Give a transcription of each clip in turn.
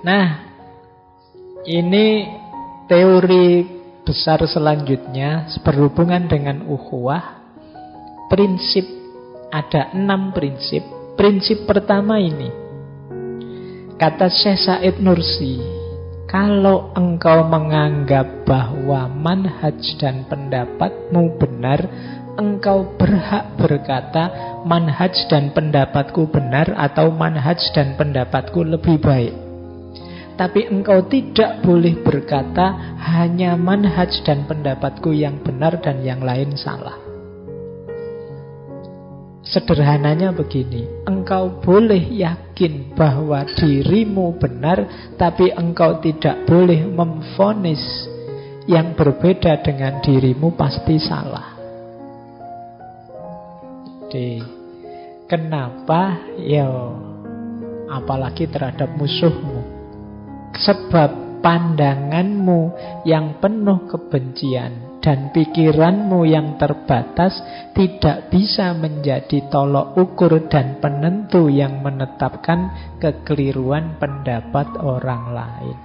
Nah, ini teori besar selanjutnya berhubungan dengan ukhuwah. Prinsip, ada 6 prinsip. Prinsip pertama ini, kata Syekh Said Nursi, kalau engkau menganggap bahwa manhaj dan pendapatmu benar, engkau berhak berkata manhaj dan pendapatku benar atau manhaj dan pendapatku lebih baik. Tapi engkau tidak boleh berkata hanya manhaj dan pendapatku yang benar dan yang lain salah. Sederhananya begini, engkau boleh yakin bahwa dirimu benar, tapi engkau tidak boleh memvonis yang berbeda dengan dirimu pasti salah. Jadi, kenapa? Ya, apalagi terhadap musuhmu. Sebab pandanganmu yang penuh kebencian dan pikiranmu yang terbatas tidak bisa menjadi tolok ukur dan penentu yang menetapkan kekeliruan pendapat orang lain.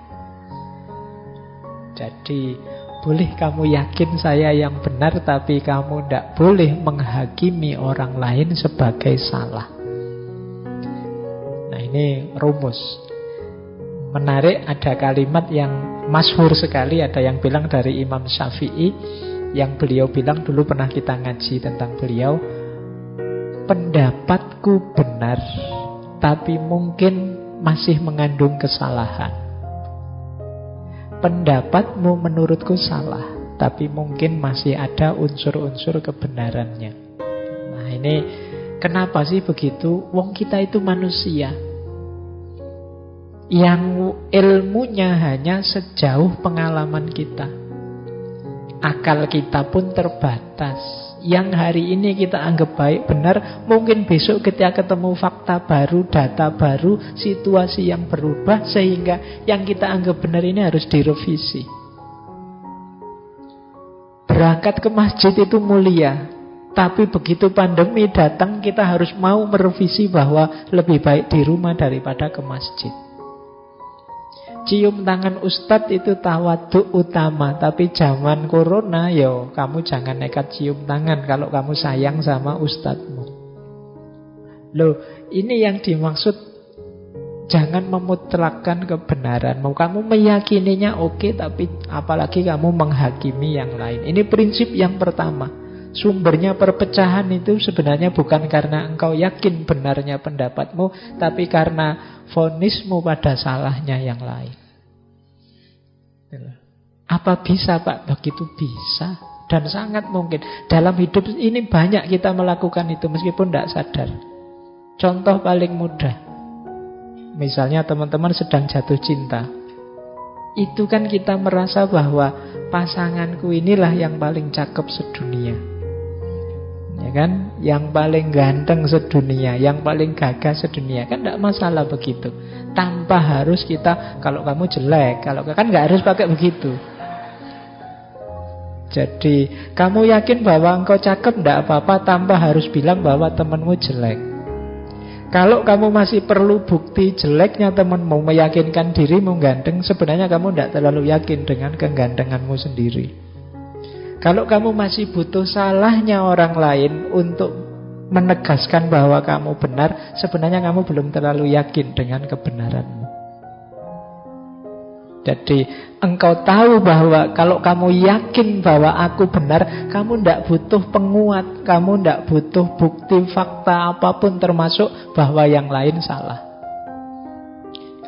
Jadi, boleh kamu yakin saya yang benar, tapi kamu tidak boleh menghakimi orang lain sebagai salah. Nah, ini rumus. Menarik, ada kalimat yang masyhur sekali, ada yang bilang dari Imam Syafi'i, yang beliau bilang dulu pernah kita ngaji tentang beliau, pendapatku benar, tapi mungkin masih mengandung kesalahan. Pendapatmu menurutku salah, tapi mungkin masih ada unsur-unsur kebenarannya. Nah, ini kenapa sih begitu? Wong kita itu manusia yang ilmunya hanya sejauh pengalaman kita. Akal kita pun terbatas. Yang hari ini kita anggap baik benar, mungkin besok ketika ketemu fakta baru, data baru, situasi yang berubah, sehingga yang kita anggap benar ini harus direvisi. Berangkat ke masjid itu mulia, tapi begitu pandemi datang, kita harus mau merevisi bahwa lebih baik di rumah daripada ke masjid. Cium tangan ustadz itu tawaduk utama, tapi zaman corona, yo kamu jangan nekat cium tangan kalau kamu sayang sama ustadzmu. Loh, ini yang dimaksud jangan memutlakkan kebenaran. Mau kamu meyakininya oke, tapi apalagi kamu menghakimi yang lain. Ini prinsip yang pertama. Sumbernya perpecahan itu sebenarnya bukan karena engkau yakin benarnya pendapatmu, tapi karena vonismu pada salahnya yang lain. Apa bisa, Pak? Begitu bisa. Dan sangat mungkin. Dalam hidup ini banyak kita melakukan itu meskipun tidak sadar. Contoh paling mudah, misalnya teman-teman sedang jatuh cinta. Itu kan kita merasa bahwa pasanganku inilah yang paling cakep sedunia, ya kan? Yang paling ganteng sedunia, yang paling gagah sedunia. Kan tidak masalah begitu. Tanpa harus kita, kalau kamu jelek, kalau kan nggak harus pakai begitu. Jadi kamu yakin bahwa engkau cakep, tidak apa-apa tanpa harus bilang bahwa temanmu jelek. Kalau kamu masih perlu bukti jeleknya temanmu meyakinkan dirimu ganteng, sebenarnya kamu tidak terlalu yakin dengan kegantenganmu sendiri. Kalau kamu masih butuh salahnya orang lain untuk menegaskan bahwa kamu benar, sebenarnya kamu belum terlalu yakin dengan kebenaranmu. Jadi engkau tahu bahwa kalau kamu yakin bahwa aku benar, kamu tidak butuh penguat, kamu tidak butuh bukti fakta apapun termasuk bahwa yang lain salah.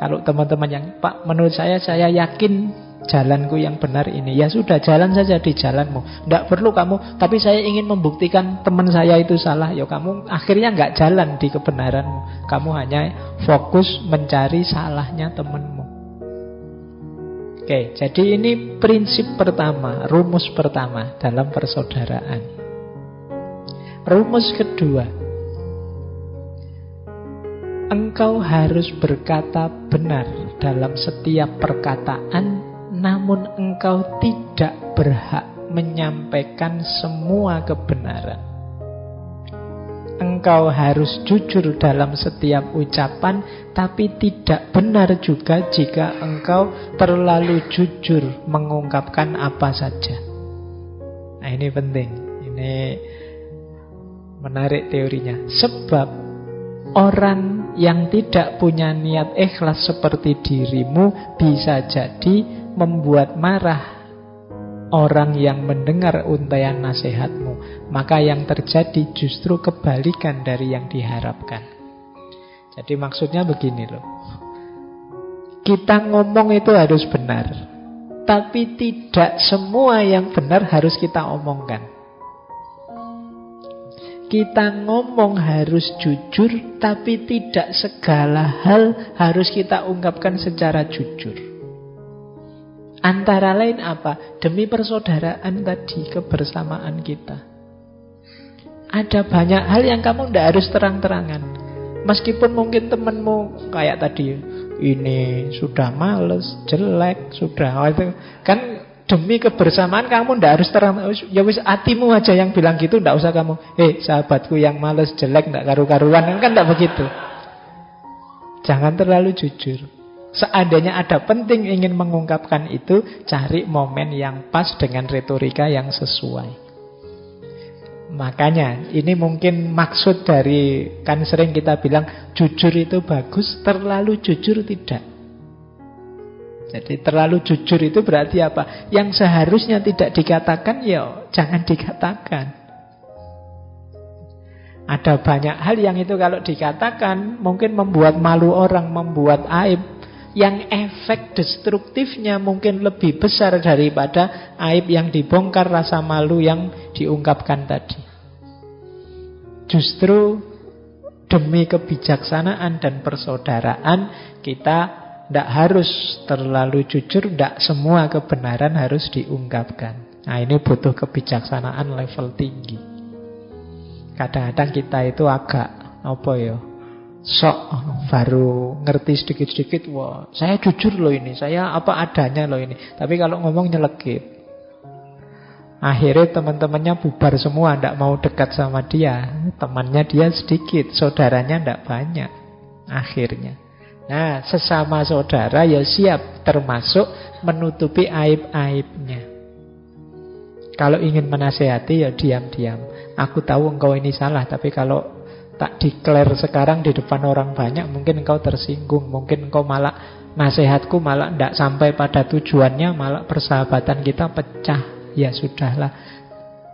Kalau teman-teman yang, Pak, menurut saya yakin jalanku yang benar ini, ya sudah, jalan saja di jalanmu. Tidak perlu kamu, tapi saya ingin membuktikan teman saya itu salah. Ya kamu akhirnya nggak jalan di kebenaranmu. Kamu hanya fokus mencari salahnya temanmu. Oke, jadi ini prinsip pertama, rumus pertama dalam persaudaraan. Rumus kedua, engkau harus berkata benar dalam setiap perkataan, namun engkau tidak berhak menyampaikan semua kebenaran. engkau harus jujur dalam setiap ucapan, tapi tidak benar juga jika engkau terlalu jujur mengungkapkan apa saja. Nah, ini penting. Ini menarik teorinya. Sebab orang yang tidak punya niat ikhlas seperti dirimu bisa jadi membuat marah orang yang mendengar untaian nasihatmu. Maka yang terjadi justru kebalikan dari yang diharapkan. Jadi maksudnya begini loh. Kita ngomong itu harus benar, tapi tidak semua yang benar harus kita omongkan. Kita ngomong harus jujur, tapi tidak segala hal harus kita ungkapkan secara jujur. Antara lain apa? Demi persaudaraan tadi, kebersamaan kita. Ada banyak hal yang kamu tidak harus terang-terangan. Meskipun mungkin temanmu kayak tadi, ini sudah males, jelek, sudah itu kan. Demi kebersamaan kamu ndak harus terang. Ya wis hatimu aja yang bilang gitu, ndak usah kamu. Sahabatku yang males, jelek, ndak karu-karuan, kan ndak begitu. Jangan terlalu jujur. Seandainya ada penting ingin mengungkapkan itu, cari momen yang pas dengan retorika yang sesuai. Makanya ini mungkin maksud dari, kan sering kita bilang jujur itu bagus, terlalu jujur tidak. Jadi terlalu jujur itu berarti apa? Yang seharusnya tidak dikatakan, ya jangan dikatakan. Ada banyak hal yang itu kalau dikatakan mungkin membuat malu orang, membuat aib. Yang efek destruktifnya mungkin lebih besar daripada aib yang dibongkar, rasa malu yang diungkapkan tadi. Justru demi kebijaksanaan dan persaudaraan kita tidak harus terlalu jujur, tidak semua kebenaran harus diungkapkan. Nah, ini butuh kebijaksanaan level tinggi. Kadang-kadang kita itu agak sok baru ngerti sedikit-sedikit, wah saya jujur loh ini, saya apa adanya loh ini. Tapi kalau ngomong nyelekit, akhirnya teman-temannya bubar semua, tidak mau dekat sama dia. Temannya dia sedikit, saudaranya tidak banyak akhirnya. Nah, sesama saudara ya siap, termasuk menutupi aib-aibnya. Kalau ingin menasehati ya diam-diam. Aku tahu engkau ini salah, tapi kalau tak declare sekarang di depan orang banyak, mungkin engkau tersinggung, mungkin engkau malah nasihatku malah tidak sampai pada tujuannya, malah persahabatan kita pecah. Ya sudahlah,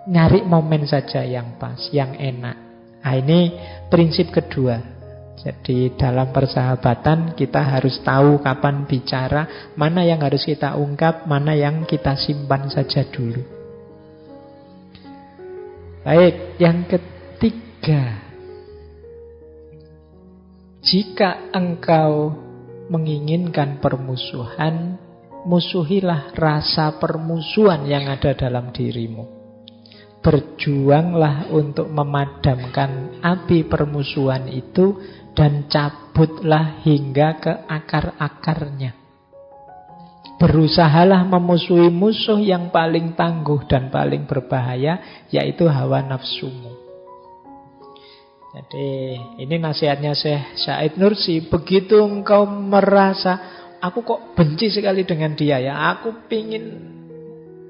nyari momen saja yang pas, yang enak. Nah, ini prinsip kedua. Jadi dalam persahabatan kita harus tahu kapan bicara, mana yang harus kita ungkap, mana yang kita simpan saja dulu. Baik, yang ketiga. Jika engkau menginginkan permusuhan, musuhilah rasa permusuhan yang ada dalam dirimu. Berjuanglah untuk memadamkan api permusuhan itu dan cabutlah hingga ke akar-akarnya. Berusahalah memusuhi musuh yang paling tangguh dan paling berbahaya, yaitu hawa nafsumu. Jadi ini nasihatnya Syekh Said Nursi. Begitu engkau merasa, aku kok benci sekali dengan dia ya, aku pingin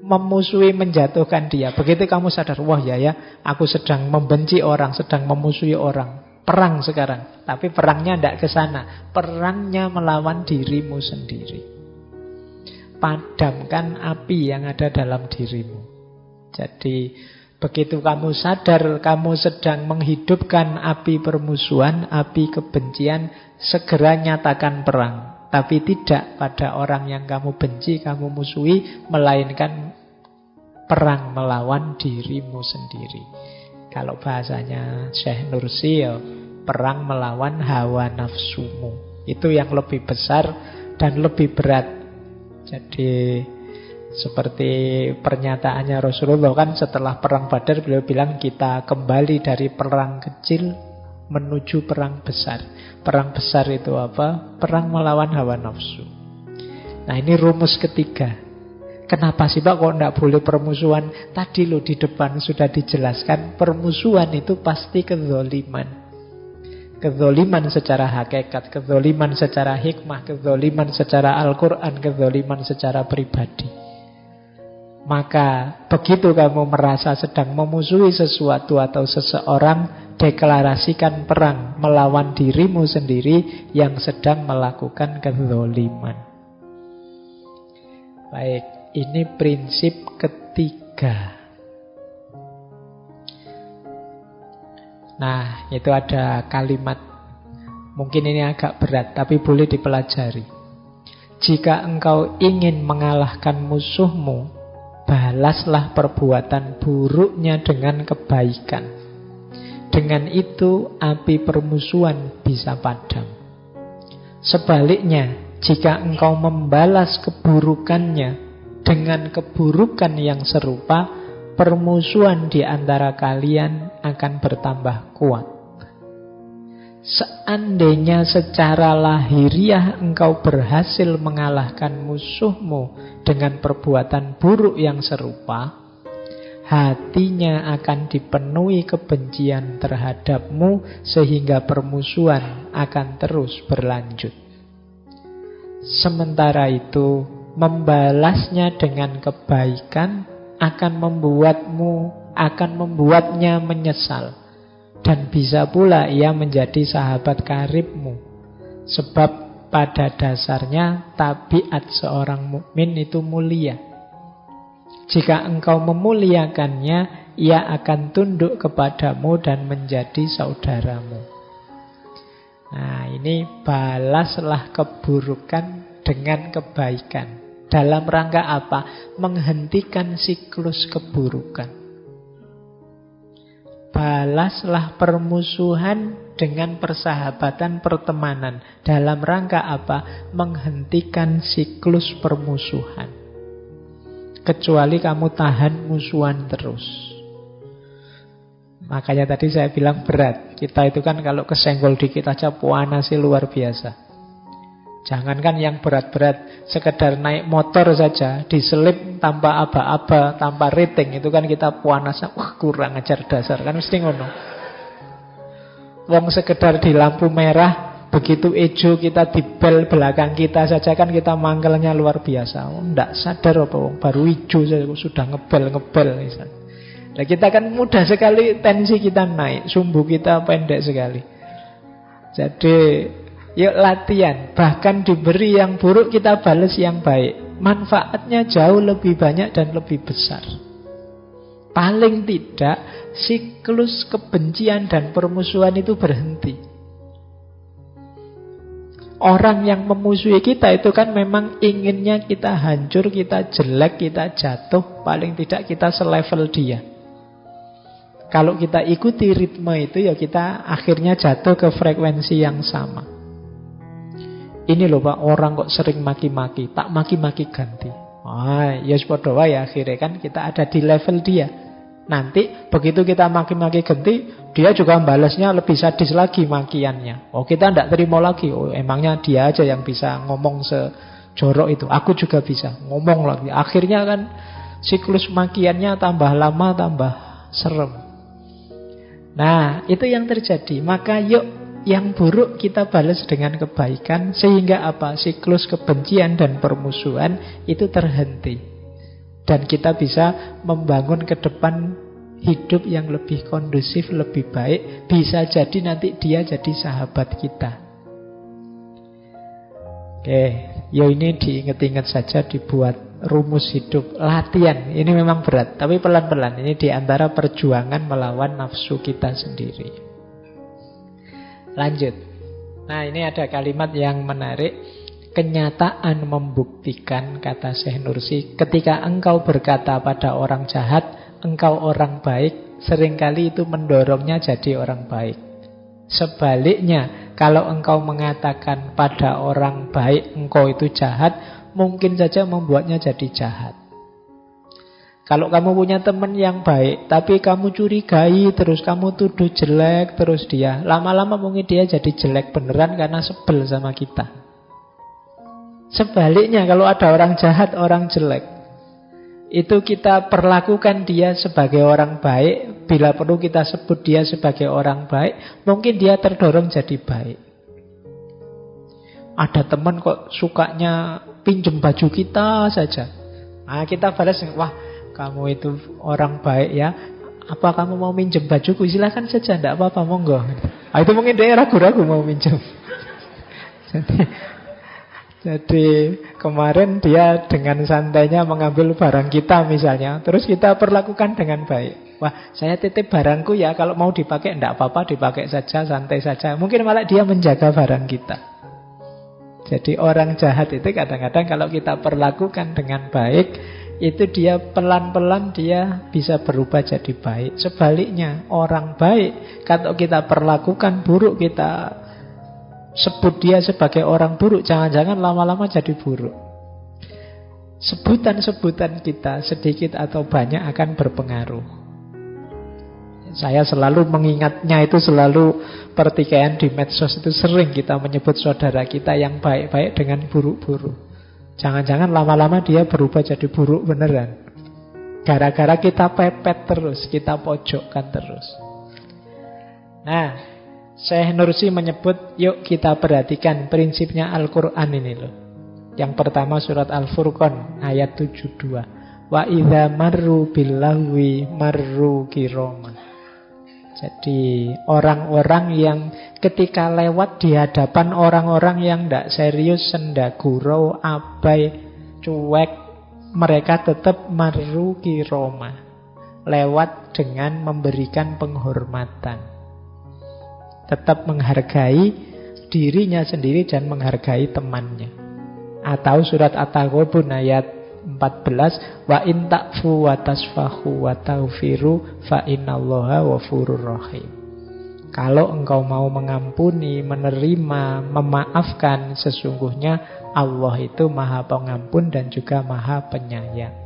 memusuhi, menjatuhkan dia. Begitu kamu sadar, wah ya, aku sedang membenci orang, sedang memusuhi orang. Perang sekarang, tapi perangnya tidak ke sana. Perangnya melawan dirimu sendiri. Padamkan api yang ada dalam dirimu. Jadi begitu kamu sadar kamu sedang menghidupkan api permusuhan, api kebencian, segera nyatakan perang. Tapi tidak pada orang yang kamu benci, kamu musuhi, melainkan perang melawan dirimu sendiri. Kalau bahasanya Syekh Nursi ya, perang melawan hawa nafsumu. Itu yang lebih besar dan lebih berat. Jadi seperti pernyataannya Rasulullah kan setelah perang Badar, beliau bilang kita kembali dari perang kecil menuju perang besar. Perang besar itu apa? Perang melawan hawa nafsu. Nah, ini rumus ketiga. Kenapa sih Pak kok tidak boleh permusuhan? Tadi loh di depan sudah dijelaskan, permusuhan itu pasti kezoliman. Kezoliman secara hakikat, kezoliman secara hikmah, kezoliman secara Al-Quran, kezoliman secara pribadi. Maka begitu kamu merasa sedang memusuhi sesuatu atau seseorang, deklarasikan perang melawan dirimu sendiri yang sedang melakukan kezoliman. Baik, ini prinsip ketiga. Nah, itu ada kalimat, mungkin ini agak berat, tapi boleh dipelajari. Jika engkau ingin mengalahkan musuhmu, balaslah perbuatan buruknya dengan kebaikan. Dengan itu api permusuhan bisa padam. Sebaliknya, jika engkau membalas keburukannya dengan keburukan yang serupa, permusuhan di antara kalian akan bertambah kuat. Seandainya secara lahiriah engkau berhasil mengalahkan musuhmu dengan perbuatan buruk yang serupa, hatinya akan dipenuhi kebencian terhadapmu sehingga permusuhan akan terus berlanjut. Sementara itu, membalasnya dengan kebaikan akan membuatnya menyesal. Dan bisa pula ia menjadi sahabat karibmu. Sebab pada dasarnya tabiat seorang mukmin itu mulia. Jika engkau memuliakannya, ia akan tunduk kepadamu dan menjadi saudaramu. Nah, ini balaslah keburukan dengan kebaikan. Dalam rangka apa? Menghentikan siklus keburukan. Balaslah permusuhan dengan persahabatan, pertemanan. Dalam rangka apa? Menghentikan siklus permusuhan. Kecuali kamu tahan musuhan terus. Makanya tadi saya bilang berat. Kita itu kan kalau kesenggol dikit aja puanasnya luar biasa. Jangankan yang berat-berat, sekedar naik motor saja, diselip tanpa aba-aba, tanpa rating, itu kan kita puanasnya, kurang ajar dasar, kan mesti ngono. Wong sekedar di lampu merah, begitu ijo kita di bel belakang kita saja kan kita mangkelnya luar biasa. Nggak sadar apa wong baru ijo saja sudah ngebel misalnya. Nah, kita kan mudah sekali tensi kita naik, sumbu kita pendek sekali. Jadi yuk latihan, bahkan diberi yang buruk kita balas yang baik. Manfaatnya jauh lebih banyak dan lebih besar. Paling tidak siklus kebencian dan permusuhan itu berhenti. Orang yang memusuhi kita itu kan memang inginnya kita hancur, kita jelek, kita jatuh. Paling tidak kita selevel dia. Kalau kita ikuti ritme itu, ya kita akhirnya jatuh ke frekuensi yang sama. Ini loh Pak, orang kok sering maki-maki, tak maki-maki ganti. Ya sepeda wae akhirnya kan kita ada di level dia. Nanti begitu kita maki-maki ganti, dia juga balasnya lebih sadis lagi makiannya. Kita tidak terima lagi. Emangnya dia aja yang bisa ngomong sejorok itu. Aku juga bisa ngomong lagi. Akhirnya kan siklus makiannya tambah lama tambah serem. Nah, itu yang terjadi. Maka yuk yang buruk kita balas dengan kebaikan. Sehingga apa? Siklus kebencian dan permusuhan itu terhenti. Dan kita bisa membangun ke depan hidup yang lebih kondusif, lebih baik. Bisa jadi nanti dia jadi sahabat kita. Oke, ya ini diingat-ingat saja, dibuat rumus hidup. Latihan, ini memang berat, tapi pelan-pelan. Ini diantara perjuangan melawan nafsu kita sendiri. Lanjut. Nah, ini ada kalimat yang menarik. Kenyataan membuktikan, kata Syekh Nursi, ketika engkau berkata pada orang jahat, engkau orang baik, seringkali itu mendorongnya jadi orang baik. Sebaliknya, kalau engkau mengatakan pada orang baik engkau itu jahat, mungkin saja membuatnya jadi jahat. Kalau kamu punya teman yang baik, tapi kamu curigai terus, kamu tuduh jelek terus dia, lama-lama mungkin dia jadi jelek beneran karena sebel sama kita. Sebaliknya, kalau ada orang jahat, orang jelek, itu kita perlakukan dia sebagai orang baik. Bila perlu kita sebut dia sebagai orang baik, mungkin dia terdorong jadi baik. Ada teman kok sukanya pinjem baju kita saja. Nah, kita balas, wah kamu itu orang baik ya. Apa kamu mau minjem bajuku? Silakan saja, tidak apa-apa, monggo. Nah, itu mungkin dia ragu-ragu mau minjem. Jadi kemarin dia dengan santainya mengambil barang kita misalnya. Terus kita perlakukan dengan baik. Wah, saya titip barangku ya, kalau mau dipakai tidak apa-apa, dipakai saja, santai saja. Mungkin malah dia menjaga barang kita. Jadi orang jahat itu kadang-kadang kalau kita perlakukan dengan baik, itu dia pelan-pelan dia bisa berubah jadi baik. Sebaliknya orang baik, kalau kita perlakukan buruk, kita sebut dia sebagai orang buruk, jangan-jangan lama-lama jadi buruk. Sebutan-sebutan kita sedikit atau banyak akan berpengaruh. Saya selalu mengingatnya itu selalu pertikaian di medsos itu sering kita menyebut saudara kita yang baik-baik dengan buruk-buruk. Jangan-jangan lama-lama dia berubah jadi buruk beneran. Gara-gara kita pepet terus, kita pojokkan terus. Nah, Syekh Nursi menyebut, yuk kita perhatikan prinsipnya Al-Quran ini loh. Yang pertama surat Al-Furqan ayat 72. Wa idza marru billahwi marru kirama. Jadi orang-orang yang ketika lewat di hadapan orang-orang yang tidak serius, senda gurau, abai, cuek, mereka tetap marru kirama, lewat dengan memberikan penghormatan, tetap menghargai dirinya sendiri dan menghargai temannya. Atau surat At-Taghabun ayat 14, wa in ta'fu wa tasfahu wa taufiru fa innallaha ghafurur rahim. Kalau engkau mau mengampuni, menerima, memaafkan, sesungguhnya Allah itu Maha Pengampun dan juga Maha Penyayang.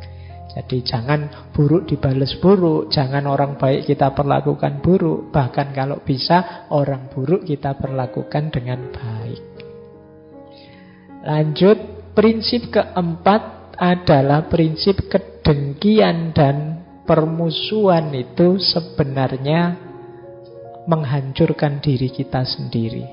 Jadi jangan buruk dibalas buruk, jangan orang baik kita perlakukan buruk, bahkan kalau bisa orang buruk kita perlakukan dengan baik. Lanjut, prinsip keempat adalah prinsip kedengkian dan permusuhan itu sebenarnya menghancurkan diri kita sendiri.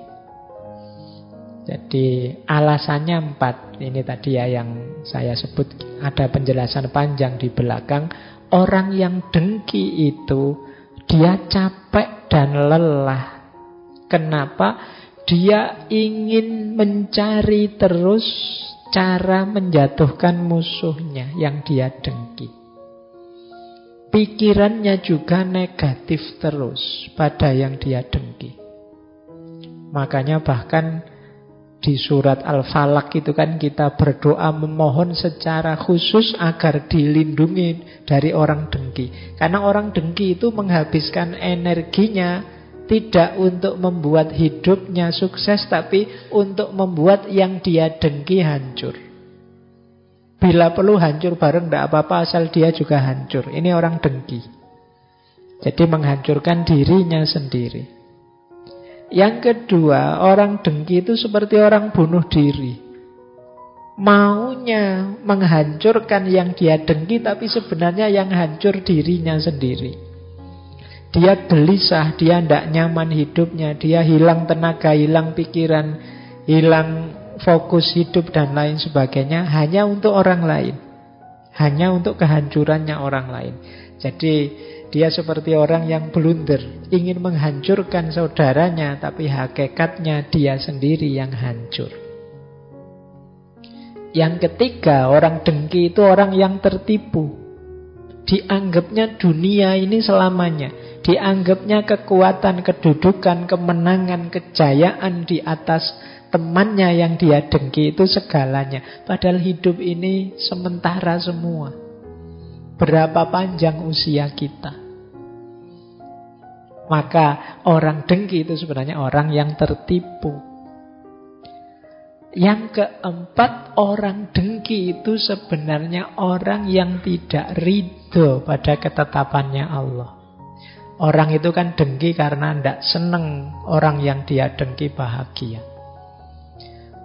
Jadi alasannya 4. Ini tadi ya yang saya sebut, ada penjelasan panjang di belakang. Orang yang dengki itu dia capek dan lelah. Kenapa? Dia ingin mencari terus cara menjatuhkan musuhnya yang dia dengki. Pikirannya juga negatif terus pada yang dia dengki. Makanya bahkan di surat Al-Falaq itu kan kita berdoa memohon secara khusus agar dilindungi dari orang dengki. Karena orang dengki itu menghabiskan energinya tidak untuk membuat hidupnya sukses, tapi untuk membuat yang dia dengki hancur. Bila perlu hancur bareng, tidak apa-apa, asal dia juga hancur. Ini orang dengki. Jadi menghancurkan dirinya sendiri. Yang kedua, orang dengki itu seperti orang bunuh diri. Maunya menghancurkan yang dia dengki, tapi sebenarnya yang hancur dirinya sendiri. Dia gelisah, dia tidak nyaman hidupnya, dia hilang tenaga, hilang pikiran, hilang fokus hidup dan lain sebagainya hanya untuk orang lain, hanya untuk kehancurannya orang lain. Jadi dia seperti orang yang blunder, ingin menghancurkan saudaranya, tapi hakikatnya dia sendiri yang hancur. Yang ketiga, orang dengki itu orang yang tertipu. Dianggapnya dunia ini selamanya, dianggapnya kekuatan, kedudukan, kemenangan, kejayaan di atas temannya yang dia dengki itu segalanya. Padahal hidup ini sementara semua. Berapa panjang usia kita? Maka orang dengki itu sebenarnya orang yang tertipu. Yang keempat, orang dengki itu sebenarnya orang yang tidak ridho pada ketetapannya Allah. Orang itu kan dengki karena tidak senang orang yang dia dengki bahagia.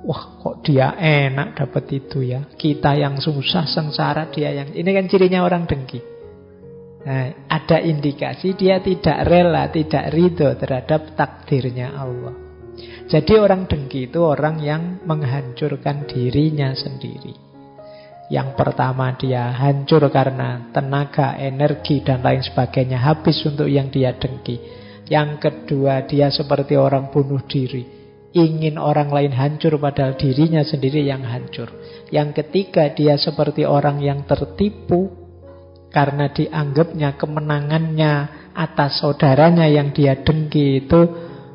Wah, kok dia enak dapat itu ya. Kita yang susah, sengsara, dia yang... Ini kan cirinya orang dengki. Nah, ada indikasi dia tidak rela, tidak ridho terhadap takdirnya Allah. Jadi orang dengki itu orang yang menghancurkan dirinya sendiri. Yang pertama, dia hancur karena tenaga, energi, dan lain sebagainya habis untuk yang dia dengki. Yang kedua, dia seperti orang bunuh diri, ingin orang lain hancur padahal dirinya sendiri yang hancur. Yang ketiga, dia seperti orang yang tertipu karena dianggapnya kemenangannya atas saudaranya yang dia dengki itu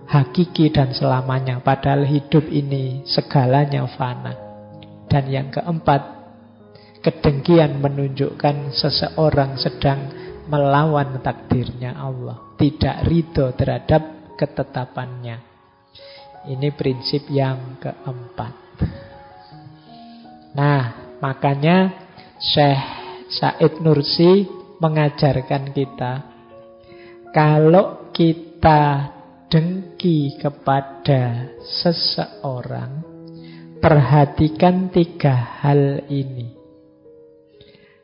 hakiki dan selamanya, padahal hidup ini segalanya fana. Dan yang keempat, kedengkian menunjukkan seseorang sedang melawan takdirnya Allah, tidak ridho terhadap ketetapannya. Ini prinsip yang keempat. Nah, makanya Syekh Said Nursi mengajarkan kita, kalau kita dengki kepada seseorang, perhatikan 3 hal ini.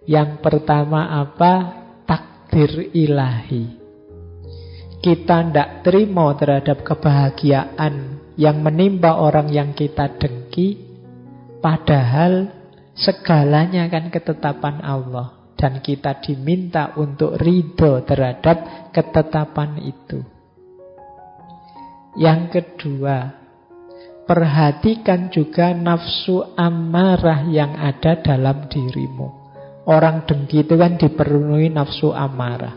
Yang pertama apa? Takdir ilahi. Kita tidak terima terhadap kebahagiaan yang menimpa orang yang kita dengki, padahal segalanya kan ketetapan Allah, dan kita diminta untuk ridho terhadap ketetapan itu. Yang kedua, perhatikan juga nafsu amarah yang ada dalam dirimu. Orang dengki itu kan dipenuhi nafsu amarah.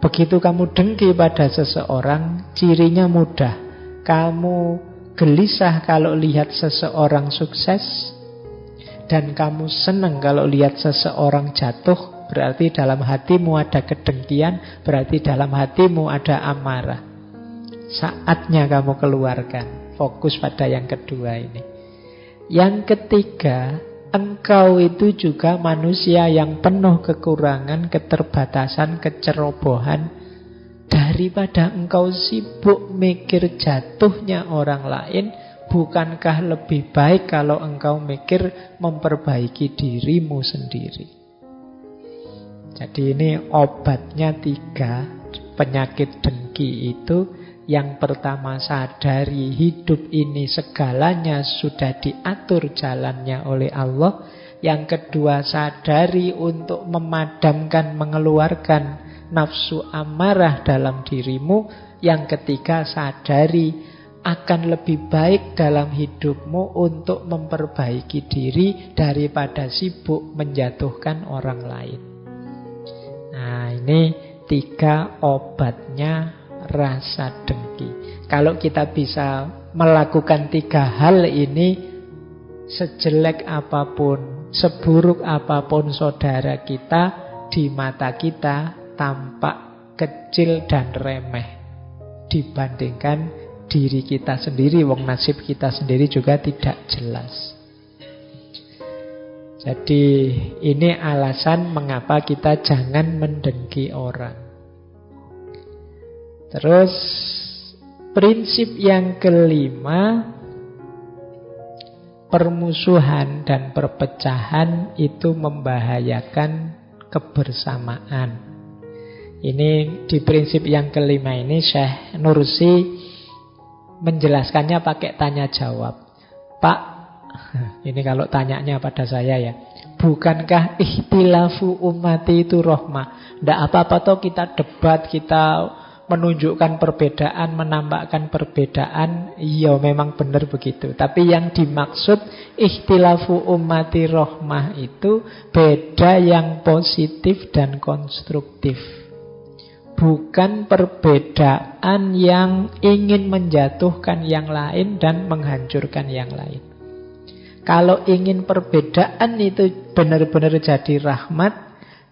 Begitu kamu dengki pada seseorang, cirinya mudah. Kamu gelisah kalau lihat seseorang sukses, dan kamu senang kalau lihat seseorang jatuh. Berarti dalam hatimu ada kedengkian, berarti dalam hatimu ada amarah. Saatnya kamu keluarkan. Fokus pada yang kedua ini. Yang ketiga, engkau itu juga manusia yang penuh kekurangan, keterbatasan, kecerobohan. Daripada engkau sibuk mikir jatuhnya orang lain, bukankah lebih baik kalau engkau mikir memperbaiki dirimu sendiri? Jadi ini obatnya 3 penyakit dengki itu. Yang pertama, sadari hidup ini segalanya sudah diatur jalannya oleh Allah. Yang kedua, sadari untuk memadamkan, mengeluarkan nafsu amarah dalam dirimu. Yang ketiga, sadari akan lebih baik dalam hidupmu untuk memperbaiki diri daripada sibuk menjatuhkan orang lain. Nah, ini 3 obatnya rasa dengki. Kalau kita bisa melakukan 3 hal ini, sejelek apapun, seburuk apapun saudara kita, di mata kita tampak kecil dan remeh dibandingkan diri kita sendiri. Wong nasib kita sendiri juga tidak jelas. Jadi ini alasan mengapa kita jangan mendengki orang. Terus prinsip yang kelima, permusuhan dan perpecahan itu membahayakan kebersamaan. Ini di prinsip yang kelima ini Syekh Nursi menjelaskannya pakai tanya jawab. Pak, ini kalau tanyanya pada saya ya, bukankah ikhtilafu ummati itu rahmah? Tidak apa-apa toh kita debat, kita menunjukkan perbedaan, menambahkan perbedaan. Iya, memang benar begitu. Tapi yang dimaksud ikhtilafu ummati rahmah itu beda yang positif dan konstruktif. Bukan perbedaan yang ingin menjatuhkan yang lain dan menghancurkan yang lain. Kalau ingin perbedaan itu benar-benar jadi rahmat,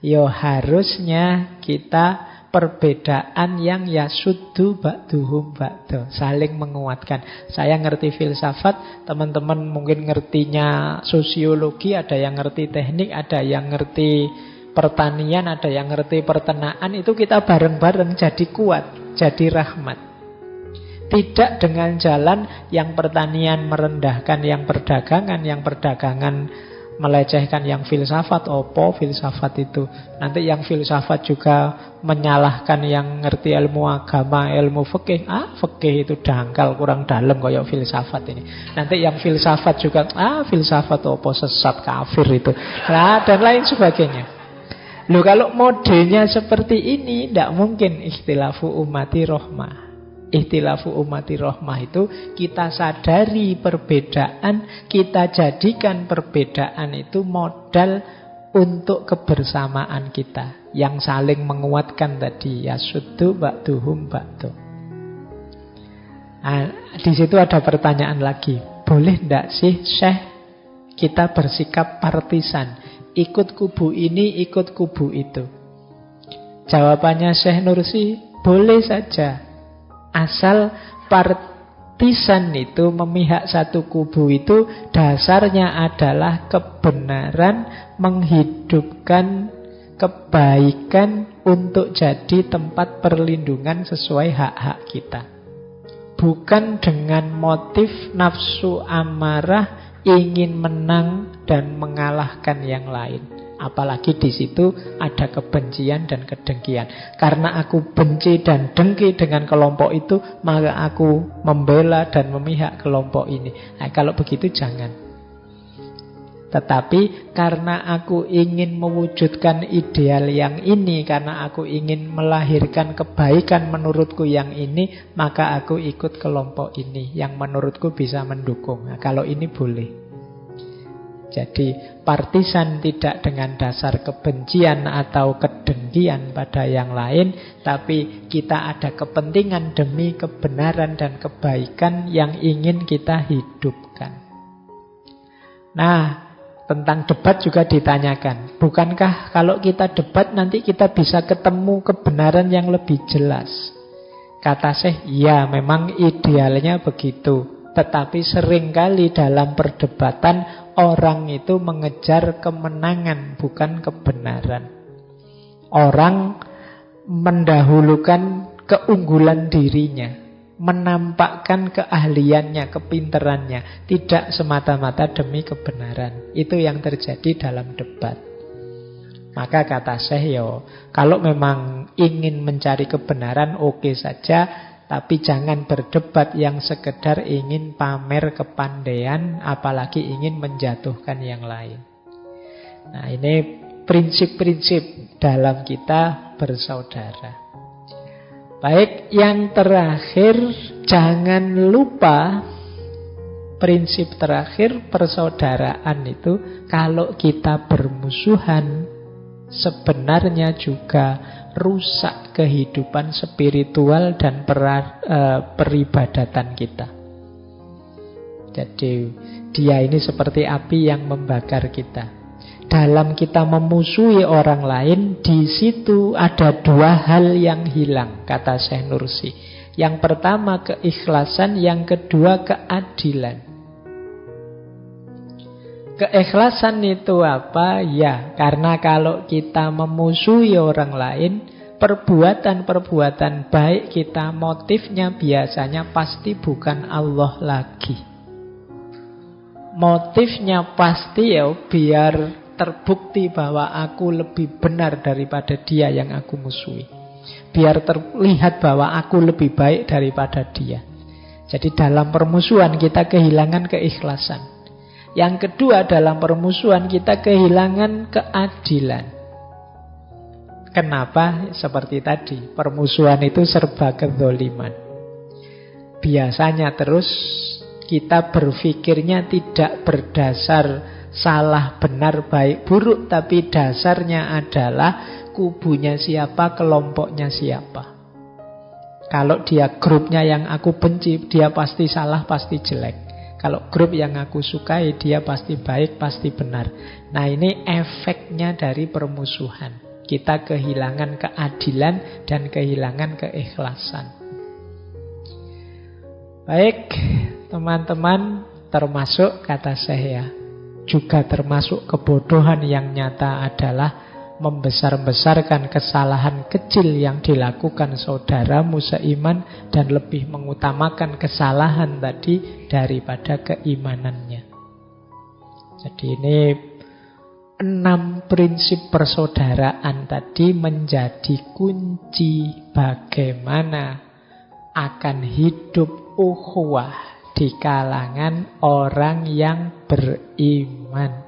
ya harusnya kita perbedaan yang yasuddu ba'duhum ba'da, saling menguatkan. Saya ngerti filsafat, teman-teman mungkin ngertinya sosiologi, ada yang ngerti teknik, ada yang ngerti pertanian, ada yang ngerti peternakan. Itu kita bareng-bareng jadi kuat, jadi rahmat. Tidak dengan jalan yang pertanian merendahkan yang perdagangan melecehkan yang filsafat. Opo filsafat itu? Nanti yang filsafat juga menyalahkan yang ngerti ilmu agama, ilmu fikih. Fikih itu dangkal, kurang dalam kayak filsafat ini. Nanti yang filsafat juga, filsafat opo, sesat, kafir itu. Dan lain sebagainya. Loh, kalau modelnya seperti ini, tidak mungkin ikhtilafu ummati rahmah. Ikhtilafu ummati rahmah itu kita sadari perbedaan, kita jadikan perbedaan itu modal untuk kebersamaan kita yang saling menguatkan tadi, yasuddu ba'duhum ba'du. Di situ ada pertanyaan lagi, boleh tidak sih Syekh kita bersikap partisan, ikut kubu ini, ikut kubu itu? Jawabannya Syekh Nursi, boleh saja. Asal partisan itu memihak satu kubu itu dasarnya adalah kebenaran, menghidupkan kebaikan untuk jadi tempat perlindungan sesuai hak-hak kita. Bukan dengan motif nafsu amarah, ingin menang dan mengalahkan yang lain. Apalagi di situ ada kebencian dan kedengkian. Karena aku benci dan dengki dengan kelompok itu, maka aku membela dan memihak kelompok ini. Kalau begitu jangan. Tetapi karena aku ingin mewujudkan ideal yang ini, karena aku ingin melahirkan kebaikan menurutku yang ini, maka aku ikut kelompok ini yang menurutku bisa mendukung. Kalau ini boleh. Jadi partisan tidak dengan dasar kebencian atau kedengkian pada yang lain, tapi kita ada kepentingan demi kebenaran dan kebaikan yang ingin kita hidupkan. Nah, tentang debat juga ditanyakan, bukankah kalau kita debat nanti kita bisa ketemu kebenaran yang lebih jelas? Kata Syekh, ya memang idealnya begitu. Tetapi seringkali dalam perdebatan orang itu mengejar kemenangan, bukan kebenaran. Orang mendahulukan keunggulan dirinya, menampakkan keahliannya, kepinterannya, tidak semata-mata demi kebenaran. Itu yang terjadi dalam debat. Maka kata Syekh, kalau memang ingin mencari kebenaran, oke saja. Tapi jangan berdebat yang sekedar ingin pamer kepandaian, apalagi ingin menjatuhkan yang lain. Nah, ini prinsip-prinsip dalam kita bersaudara. Baik, yang terakhir, jangan lupa prinsip terakhir persaudaraan itu, kalau kita bermusuhan, sebenarnya juga rusak kehidupan spiritual dan peribadatan kita. Jadi dia ini seperti api yang membakar kita. Dalam kita memusuhi orang lain, di situ ada dua hal yang hilang, kata Syekh Nursi. Yang pertama keikhlasan, yang kedua keadilan. Keikhlasan itu apa? Ya, karena kalau kita memusuhi orang lain, perbuatan-perbuatan baik kita, motifnya biasanya pasti bukan Allah lagi. Motifnya pasti biar terbukti bahwa aku lebih benar daripada dia yang aku musuhi. Biar terlihat bahwa aku lebih baik daripada dia. Jadi dalam permusuhan kita kehilangan keikhlasan. Yang kedua, dalam permusuhan kita kehilangan keadilan. Kenapa? Seperti tadi, permusuhan itu serba kezaliman. Biasanya terus kita berpikirnya tidak berdasar salah, benar, baik, buruk, tapi dasarnya adalah kubunya siapa, kelompoknya siapa. Kalau dia grupnya yang aku benci, dia pasti salah, pasti jelek. Kalau grup yang aku sukai, dia pasti baik, pasti benar. Nah, ini efeknya dari permusuhan. Kita kehilangan keadilan dan kehilangan keikhlasan. Baik, teman-teman, termasuk kata saya, juga termasuk kebodohan yang nyata adalah membesar-besarkan kesalahan kecil yang dilakukan saudaramu seiman dan lebih mengutamakan kesalahan tadi daripada keimanannya. Jadi ini 6 prinsip persaudaraan tadi menjadi kunci bagaimana akan hidup ukhuwah di kalangan orang yang beriman.